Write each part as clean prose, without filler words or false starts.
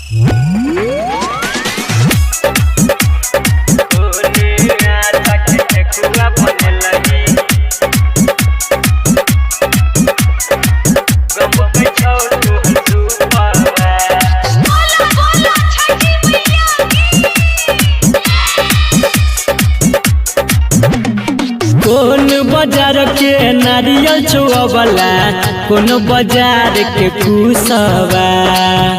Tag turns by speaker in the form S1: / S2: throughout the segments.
S1: कौन बाजार के नारियल चुआवला, कौन बाजार के कुसवा।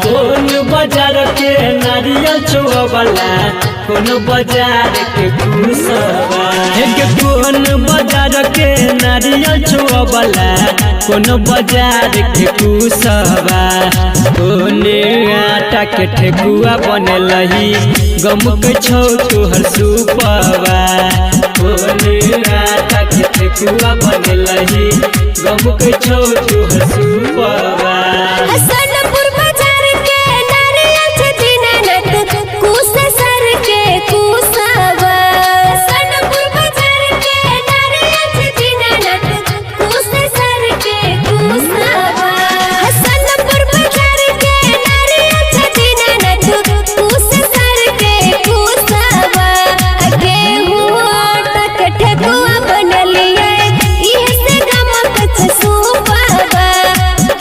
S1: कौन बाजार के नारियल चुआवला, कौन बाजार के कुसवा। कौन बाजार के नारियल चुआवला, कौन बाजार के कुसवा। कौन आटा के ठेकुआ बनलही, गम के छौ तोहर सुपवा। कौन आटा के ठेकुआ बनलही, गम के छौ तोहर सुपवा।
S2: हसनपुर बाजार के नारियल छठी ननद, कुस सर के कुसवा। हसनपुर बाजार के नारियल छठी ननद, कुस सर के कुसवा। हसनपुर बाजार के नारियल छठी ननद, कुस सर के कुसवा। गेहूं आटा के ठेकुआ बनलिए, इहे से गमक सुपवा।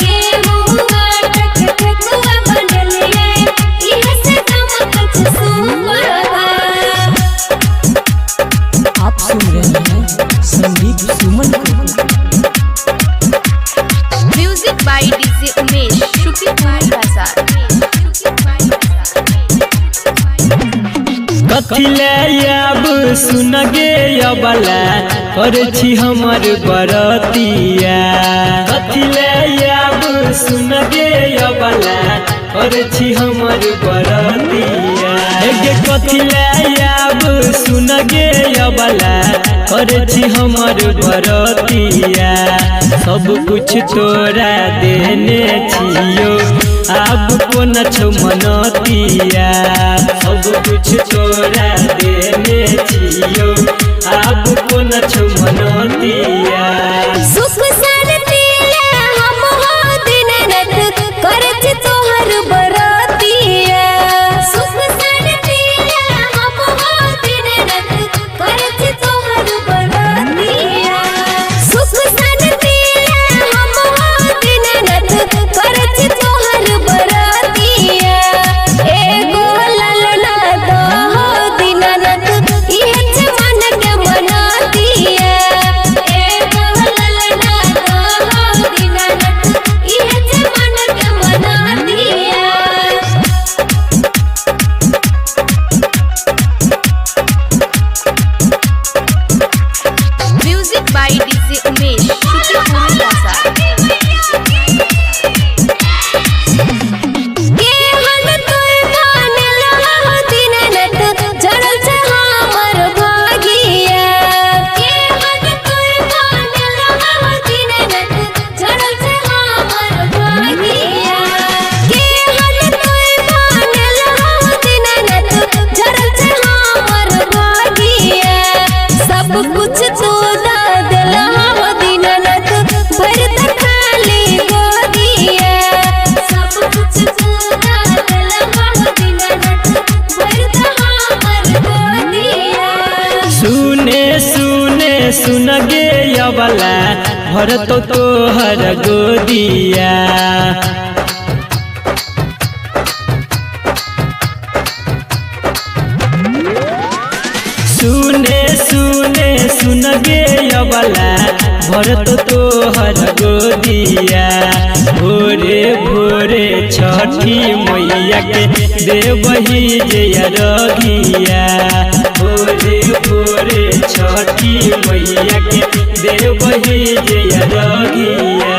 S2: गेहूं आटा के ठेकुआ बनलिए, इहे से गमक सुपवा।
S1: आप सुन रहे हैं संदीप सुमन को।
S3: म्यूजिक बाय डीजे उमेश, शुक्रिया बाजार।
S1: कथिले अब सुन गे अबला, करे छी हमर बरतिया। कथिले अब सुन गे अबला, करे छी हमर बरतिया। कथिले अब सुन गे अबला, करे छी हमर बरतिया। सब कुछ तोरा देने छियो, अब कोन छौ मनतिया। सब कुछ तोरा देने छियो, अब कोन छौ मनतिया।
S2: सुख शांतिले हम हो दीननाथ, करछ तोहर बरतिया। सुख शांतिले हम हो दीननाथ, करछ तोहर बरतिया। सुख शांतिले हम हो दीननाथ, करछ तोहर बरतिया। एगो ललना दहो दीननाथ, इहे छ मन के मनतिया। एगो ललना दहो दीननाथ, इहे छ मन के मनतिया।
S3: म्यूजिक बाय डीजे उमेश, शुक्रिया बाजार।
S2: केहन तोय मानल हो दीननाथ, जड़ल छ हमर भागिया। केहन तोय मानल हो दीननाथ, जड़ल छ हमर भागिया। केहन तोय मानल हो दीननाथ, जड़ल छ हमर भागिया। सब कुछ तू दा देला हो दीननाथ, भरत खाली गोदिया। सब कुछ तू दा देला हो दीननाथ, भरत हमर गोदिया।
S1: सुने सुने सुन गे अबला, भरत तोहर गोदिया। सुने सुने सुन गे अबला, भरत तोहर गोदिया। भोरे भोरे छठी मैया के देवही जय रघिया। भोरे भोरे छठी मैया के देवही जय रघिया।